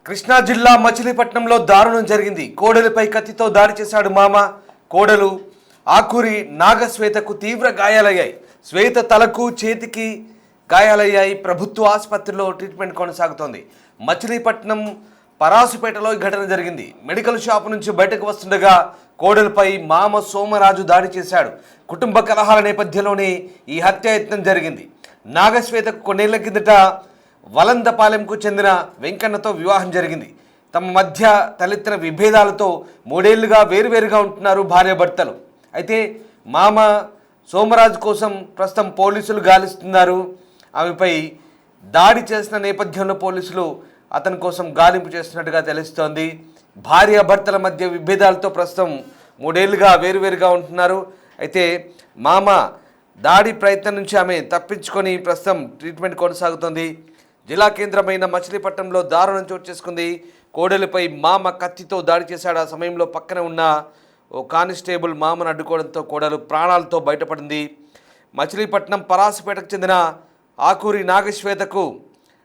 కృష్ణా జిల్లా మచిలీపట్నంలో దారుణం జరిగింది. కోడలిపై కత్తితో దాడి చేశాడు మామ. కోడలు ఆకూరి నాగశ్వేతకు తీవ్ర గాయాలయ్యాయి. శ్వేత తలకు చేతికి గాయాలయ్యాయి. ప్రభుత్వ ఆసుపత్రిలో ట్రీట్మెంట్ కొనసాగుతోంది. మచిలీపట్నం పరాసుపేటలో ఈ ఘటన జరిగింది. మెడికల్ షాప్ నుంచి బయటకు వస్తుండగా కోడలిపై మామ సోమరాజు దాడి చేశాడు. కుటుంబ కలహాల నేపథ్యంలోనే ఈ హత్యాయత్నం జరిగింది. నాగశ్వేతకు కొన్నేళ్ల కిందట వలందపాలెంకు చెందిన వెంకన్నతో వివాహం జరిగింది. తమ మధ్య తలెత్తిన విభేదాలతో 3 ఏళ్లుగా వేరువేరుగా ఉంటున్నారు భార్యాభర్తలు. అయితే మామ సోమరాజు కోసం ప్రస్తుతం పోలీసులు గాలిస్తున్నారు. ఆమెపై దాడి చేసిన నేపథ్యంలో పోలీసులు అతని కోసం గాలింపు చేస్తున్నట్టుగా తెలుస్తోంది. భార్యాభర్తల మధ్య విభేదాలతో ప్రస్తుతం 3 ఏళ్లుగా వేరువేరుగా ఉంటున్నారు. అయితే మామ దాడి ప్రయత్నం నుంచి ఆమె తప్పించుకొని ప్రస్తుతం ట్రీట్మెంట్ కొనసాగుతోంది. జిల్లా కేంద్రమైన మచిలీపట్నంలో దారుణం చోటు చేసుకుంది. కోడలిపై మామ కత్తితో దాడి చేశాడు. ఆ సమయంలో పక్కన ఉన్న ఓ కానిస్టేబుల్ మామను అడ్డుకోవడంతో కోడలు ప్రాణాలతో బయటపడింది. మచిలీపట్నం పరాసుపేటకు చెందిన ఆకూరి నాగశ్వేతకు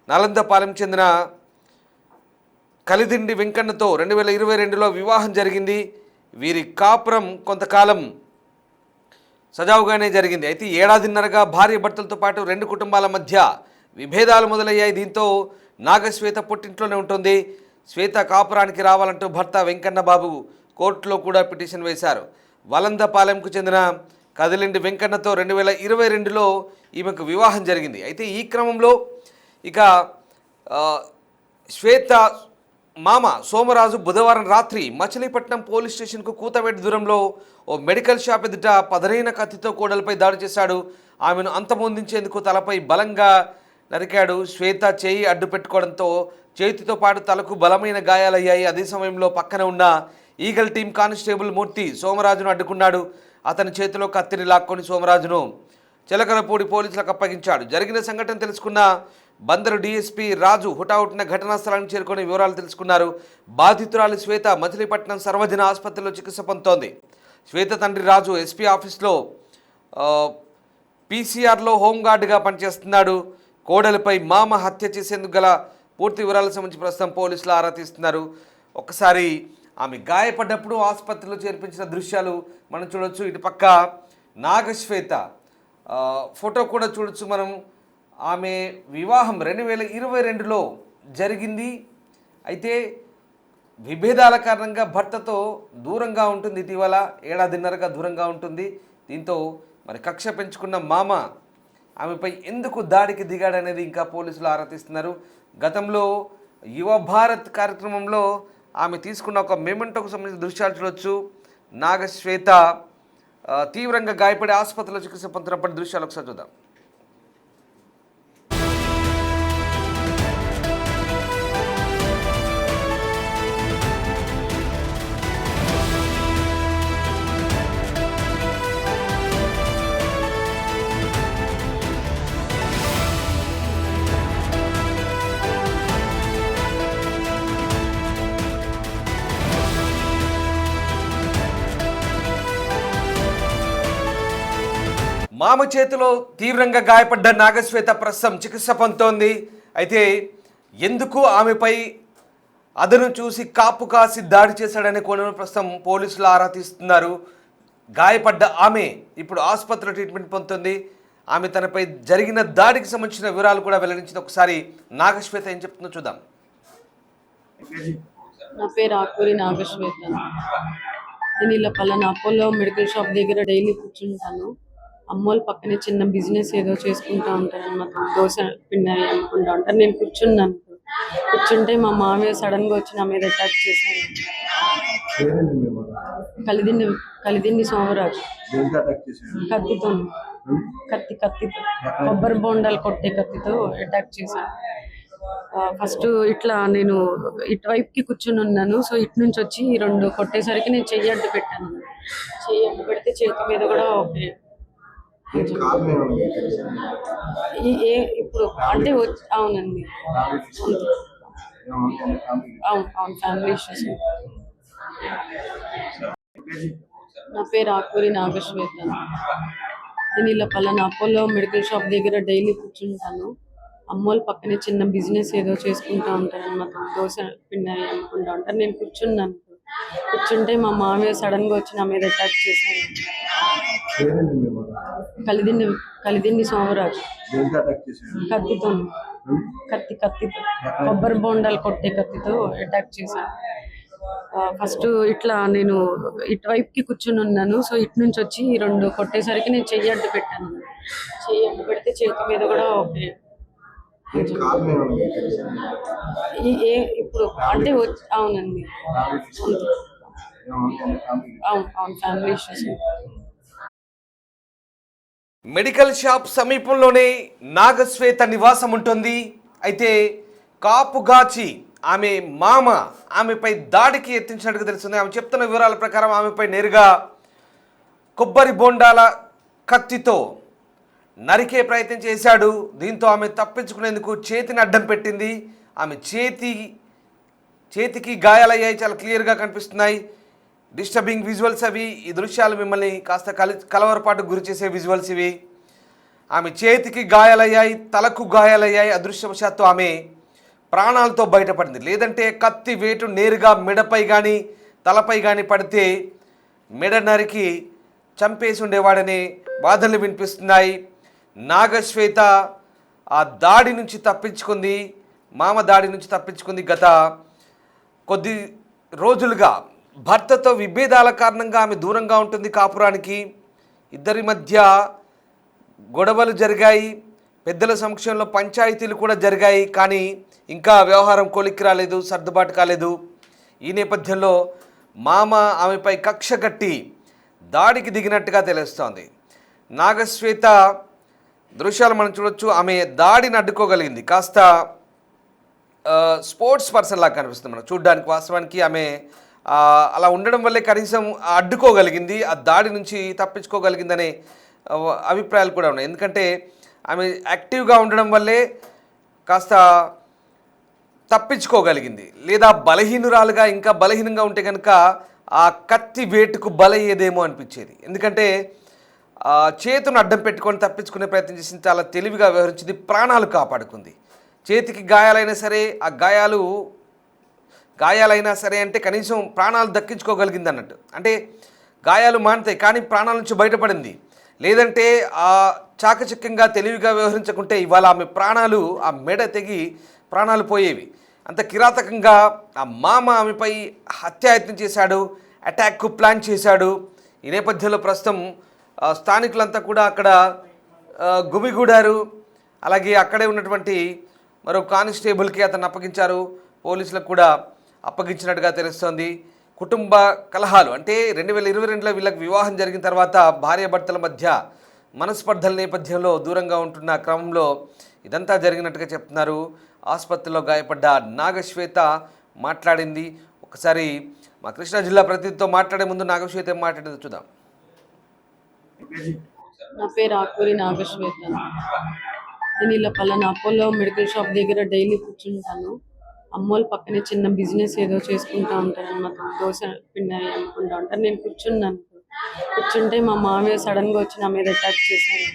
నలందపాలెం చెందిన కలిదిండి వెంకన్నతో 2022లో వివాహం జరిగింది. వీరి కాపురం కొంతకాలం సజావుగానే జరిగింది. అయితే ఏడాదిన్నరగా భార్య భర్తలతో పాటు 2 కుటుంబాల మధ్య విభేదాలు మొదలయ్యాయి. దీంతో నాగశ్వేత పుట్టింట్లోనే ఉంటుంది. శ్వేత కాపురానికి రావాలంటూ భర్త వెంకన్న బాబు కోర్టులో కూడా పిటిషన్ వేశారు. వలందపాలెంకు చెందిన కదిలిండి వెంకన్నతో 2022లో ఈమెకు వివాహం జరిగింది. అయితే ఈ క్రమంలో ఇక శ్వేత మామ సోమరాజు బుధవారం రాత్రి మచిలీపట్నం పోలీస్ స్టేషన్కు కూతవేటు దూరంలో ఓ మెడికల్ షాప్ ఎదుట పదరైన కత్తితో కోడలపై దాడి చేశాడు. ఆమెను అంతమొందించేందుకు తలపై బలంగా నరికాడు. శ్వేత చేయి అడ్డు పెట్టుకోవడంతో చేతితో పాటు తలకు బలమైన గాయాలయ్యాయి. అదే సమయంలో పక్కన ఉన్న ఈగల్ టీం కానిస్టేబుల్ మూర్తి సోమరాజును అడ్డుకున్నాడు. అతని చేతిలో కత్తిని లాక్కొని సోమరాజును చిలకలపూడి పోలీసులకు అప్పగించాడు. జరిగిన సంఘటన తెలుసుకున్న బందరు డీఎస్పీ రాజు హుటాహుటిన ఘటనా స్థలానికి చేరుకొని వివరాలు తెలుసుకున్నారు. బాధితురాలు శ్వేత మచిలీపట్నం సర్వజన ఆసుపత్రిలో చికిత్స పొందుతోంది. శ్వేత తండ్రి రాజు ఎస్పీ ఆఫీస్లో పీసీఆర్లో హోంగార్డుగా పనిచేస్తున్నాడు. కోడలిపై మామ హత్య చేసేందుకు గల పూర్తి వివరాలకు సంబంధించి ప్రస్తుతం పోలీసులు ఆరా తీస్తున్నారు. ఒకసారి ఆమె గాయపడ్డప్పుడు ఆసుపత్రిలో చేర్పించిన దృశ్యాలు మనం చూడొచ్చు. ఇటు పక్క నాగశ్వేత ఫోటో కూడా చూడొచ్చు మనం. ఆమె వివాహం 2022లో జరిగింది. అయితే విభేదాల కారణంగా భర్తతో దూరంగా ఉంటుంది. ఇటీవల ఏడాదిన్నరగా దూరంగా ఉంటుంది. దీంతో మరి కక్ష పెంచుకున్న మామ ఆమెపై ఎందుకు దాడికి దిగాడనేది ఇంకా పోలీసులు ఆరా తీస్తున్నారు. గతంలో యువ భారత్ కార్యక్రమంలో ఆమె తీసుకున్న ఒక మెమెంటోకు సంబంధించిన దృశ్యాలు చూడొచ్చు. నాగశ్వేత తీవ్రంగా గాయపడి ఆసుపత్రిలో చికిత్స పొందుతున్నప్పటి దృశ్యాలు ఒకసారి చూద్దాం. మామ చేతిలో తీవ్రంగా గాయపడ్డ నాగశ్వేత ప్రస్తుతం చికిత్స పొందుతోంది. అయితే ఎందుకు ఆమెపై అదను చూసి కాపు కాసి దాడి చేశాడనే కోణంలో ప్రస్తుతం పోలీసులు ఆరా తీస్తున్నారు. గాయపడ్డ ఆమె ఇప్పుడు ఆసుపత్రిలో ట్రీట్మెంట్ పొందుతుంది. ఆమె తనపై జరిగిన దాడికి సంబంధించిన వివరాలు కూడా వెల్లడించింది. ఒకసారి నాగశ్వేత ఏం చెప్తుందో చూద్దాం. నా పేరు ఆకూరి నాగశ్వేత. నేను ఇలా పలానా అపోలో మెడికల్ షాప్ దగ్గర డైలీ కూర్చుంటాను. అమ్మోళ్ళు పక్కనే చిన్న బిజినెస్ ఏదో చేసుకుంటా ఉంటారు అన్నమాట. దోశ పిండి అమ్ముకుంటా ఉంటారు. నేను కూర్చుంటే మా మామయ్య సడన్ గా వచ్చి నా మీద అటాక్ చేశారు. కలిదిండి సోమరాజు కత్తితో కొబ్బరి బోండాలు కొట్టే కత్తితో అటాక్ చేశాను. ఫస్ట్ ఇట్లా నేను ఇటువైపుకి కూర్చుని ఉన్నాను. సో ఇటు నుంచి వచ్చి 2 కొట్టేసరికి నేను చెయ్యి అడ్డు పెట్టాను. చెయ్యి అడ్డు పెడితే చేతి మీద కూడా ఓకే ఇప్పుడు అంటే అవునండి, అవును ఫ్యామిలీ ఇష్యూస్. నా పేరు ఆకూరి నాగశ్వేత. నేను ఇలా పలానా అపోలో మెడికల్ షాప్ దగ్గర డైలీ కూర్చుంటాను. అమ్మోళ్ళ పక్కనే చిన్న బిజినెస్ ఏదో చేసుకుంటా ఉంటారు అనమాట. దోశ పిండి అవి అమ్ముకుంటా ఉంటారు. నేను కూర్చున్నాను. కూర్చుంటే మా మామయ్య సడన్ గా వచ్చి నా మీద అటాక్ చేశారు. పేరేంటి మీ మాట? కలిదిండి కలిదిండి సోమరాజు దేనికి అటాక్ చేశాడు? కత్తితో కత్తితో కొబ్బరి బోండాలు కొట్టే కత్తితో అటాక్ చేశాను. ఫస్ట్ ఇట్లా నేను ఇటువైపుకి కూర్చుని ఉన్నాను. సో ఇటు నుంచి వచ్చి రెండు కొట్టేసరికి నేను చెయ్యి అడ్డు పెట్టాను. చెయ్యి అడ్డు పెడితే చేతి మీద కూడా ఓకే దీనికి కారణం ఏమన్నా మీకు తెలుసా? ఇప్పుడు అంటే అవునండి. ఏమన్నా ఫ్యామిలీ? అవును ఫ్యామిలీ ఇష్యూస్. మెడికల్ షాప్ సమీపంలోనే నాగశ్వేత నివాసం ఉంటుంది. అయితే కాపుగాచి ఆమె మామ ఆమెపై దాడికి యత్నించినట్టుగా తెలుస్తుంది. ఆమె చెప్తున్న వివరాల ప్రకారం ఆమెపై నేరుగా కొబ్బరి బోండాల కత్తితో నరికే ప్రయత్నం చేశాడు. దీంతో ఆమె తప్పించుకునేందుకు చేతిని అడ్డం పెట్టింది. ఆమె చేతికి గాయాలయ్యాయి, చాలా క్లియర్గా కనిపిస్తున్నాయి. డిస్టర్బింగ్ విజువల్స్ అవి. ఈ దృశ్యాలు మిమ్మల్ని కాస్త కలవరపాటుకు గురి చేసే విజువల్స్ ఇవి. ఆమె చేతికి గాయాలయ్యాయి, తలకు గాయాలయ్యాయి. అదృష్టవశాత్తు ఆమె ప్రాణాలతో బయటపడింది. లేదంటే కత్తి వేటు నేరుగా మెడపై కానీ తలపై కానీ పడితే మెడ నరికి చంపేసి ఉండేవాడనే వాదనలు వినిపిస్తున్నాయి. నాగశ్వేత ఆ దాడి నుంచి తప్పించుకుంది, మామ దాడి నుంచి తప్పించుకుంది. గత కొద్ది రోజులుగా భర్తతో విభేదాల కారణంగా ఆమె దూరంగా ఉంటుంది కాపురానికి. ఇద్దరి మధ్య గొడవలు జరిగాయి, పెద్దల సమక్షంలో పంచాయతీలు కూడా జరిగాయి. కానీ ఇంకా వ్యవహారం కొలిక్కి రాలేదు, సర్దుబాటు కాలేదు. ఈ నేపథ్యంలో మామ ఆమెపై కక్ష కట్టి దాడికి దిగినట్టుగా తెలుస్తోంది. నాగశ్వేత దృశ్యాలు మనం చూడొచ్చు. ఆమె దాడిని అడ్డుకోగలిగింది. కాస్త స్పోర్ట్స్ పర్సన్ లాగా కనిపిస్తుంది మనం చూడ్డానికి. వాస్తవానికి ఆమె అలా ఉండడం వల్లే కనీసం అడ్డుకోగలిగింది, ఆ దాడి నుంచి తప్పించుకోగలిగిందనే అభిప్రాయాలు కూడా ఉన్నాయి. ఎందుకంటే ఆమె యాక్టివ్గా ఉండడం వల్లే కాస్త తప్పించుకోగలిగింది. లేదా బలహీనురాలుగా ఇంకా బలహీనంగా ఉంటే కనుక ఆ కత్తి వేటుకు బలయ్యేదేమో అనిపించేది. ఎందుకంటే చేతును అడ్డం పెట్టుకొని తప్పించుకునే ప్రయత్నం చేసింది. చాలా తెలివిగా వ్యవహరించింది, ప్రాణాలు కాపాడుకుంది. చేతికి గాయాలైనా సరే, ఆ గాయాలైనా సరే అంటే కనీసం ప్రాణాలు దక్కించుకోగలిగింది అన్నట్టు. అంటే గాయాలు మానుతాయి కానీ ప్రాణాల నుంచి బయటపడింది. లేదంటే ఆ చాకచక్యంగా తెలివిగా వ్యవహరించకుంటే ఇవాళ ఆమె ప్రాణాలు, ఆ మెడ తెగి ప్రాణాలు పోయేవి. అంత కిరాతకంగా ఆ మామ ఆమెపై హత్యాయత్నం చేశాడు, అటాక్కు ప్లాన్ చేశాడు. ఈ నేపథ్యంలో ప్రస్తుతం స్థానికులంతా కూడా అక్కడ గుమిగూడారు. అలాగే అక్కడే ఉన్నటువంటి మరో కానిస్టేబుల్కి అతను అప్పగించారు, పోలీసులకు కూడా అప్పగించినట్టుగా తెలుస్తోంది. కుటుంబ కలహాలు అంటే 2022లో వీళ్ళకి వివాహం జరిగిన తర్వాత భార్యాభర్తల మధ్య మనస్పర్ధల నేపథ్యంలో దూరంగా ఉంటున్న క్రమంలో ఇదంతా జరిగినట్టుగా చెప్తున్నారు. ఆసుపత్రిలో గాయపడ్డ నాగశ్వేత మాట్లాడింది. ఒకసారి మా కృష్ణా జిల్లా ప్రతినిధితో మాట్లాడే ముందు నాగశ్వేత ఏం మాట్లాడిందో చూద్దాం. నా పేరు ఆకూరి నాగశ్వేత. నేను ఇలా పలానా అపోలో మెడికల్ షాప్ దగ్గర డైలీ కూర్చుంటాను. అమ్మోళ్ళ పక్కనే చిన్న బిజినెస్ ఏదో చేసుకుంటా ఉంటారు అనమాట. దోశ పిండి అవి అమ్ముకుంటా ఉంటారు. నేను కూర్చున్నాను. కూర్చుంటే మా మామయ్య సడన్ గా వచ్చి నా మీద అటాక్ చేశారు.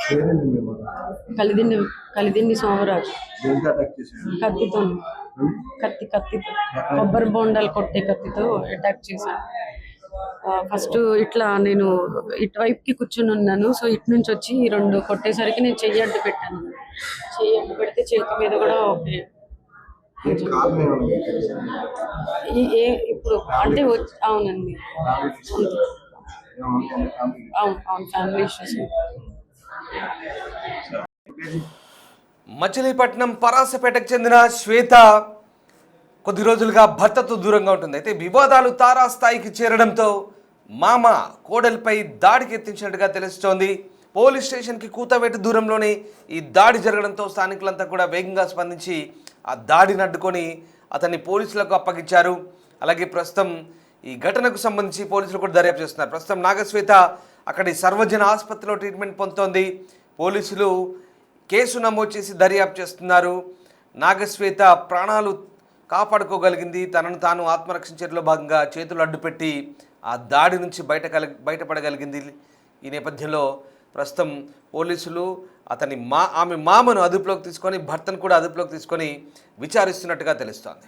పేరేంటి మీ మాట? కలిదిండి సోమరాజు దేనికి అటాక్ చేశాడు? కత్తితో కొబ్బరి బోండాలు కొట్టే కత్తితో అటాక్ చేశాను. ఫస్ట్ ఇట్లా నేను ఇటువైపుకి కూర్చుని ఉన్నాను. సో ఇటు నుంచి వచ్చి రెండు కొట్టేసరికి నేను చెయ్యి అడ్డు పెట్టాను. చెయ్యి అడ్డు పెడితే చేతి మీద కూడా ఓకే దీనికి కారణం ఏమన్నా మీకు తెలుసా? ఇప్పుడు అంటే అవునండి. ఏమన్నా ఫ్యామిలీ? అవును ఫ్యామిలీ ఇష్యూస్. మచిలీపట్నం పరాసపేటకు చెందిన శ్వేత కొద్ది రోజులుగా భర్తతో దూరంగా ఉంటుంది. అయితే వివాదాలు తారాస్థాయికి చేరడంతో మామ కోడలిపై దాడికి ఎత్తించినట్టుగా తెలుస్తోంది. పోలీస్ స్టేషన్కి కూతవేటు దూరంలోనే ఈ దాడి జరగడంతో స్థానికులంతా కూడా వేగంగా స్పందించి ఆ దాడిని అడ్డుకొని అతన్ని పోలీసులకు అప్పగించారు. అలాగే ప్రస్తుతం ఈ ఘటనకు సంబంధించి పోలీసులు కూడా దర్యాప్తు చేస్తున్నారు. ప్రస్తుతం నాగశ్వేత అక్కడి సర్వజన ఆసుపత్రిలో ట్రీట్మెంట్ పొందుతోంది. పోలీసులు కేసు నమోదు చేసి దర్యాప్తు చేస్తున్నారు. నాగశ్వేత ప్రాణాలు కాపాడుకోగలిగింది. తనను తాను ఆత్మరక్షించడంలో భాగంగా చేతులు అడ్డుపెట్టి ఆ దాడి నుంచి బయటపడగలిగింది. ఈ నేపథ్యంలో ప్రస్తుతం పోలీసులు ఆమె మామను అదుపులోకి తీసుకొని భర్తను కూడా అదుపులోకి తీసుకొని విచారిస్తున్నట్టుగా తెలుస్తోంది.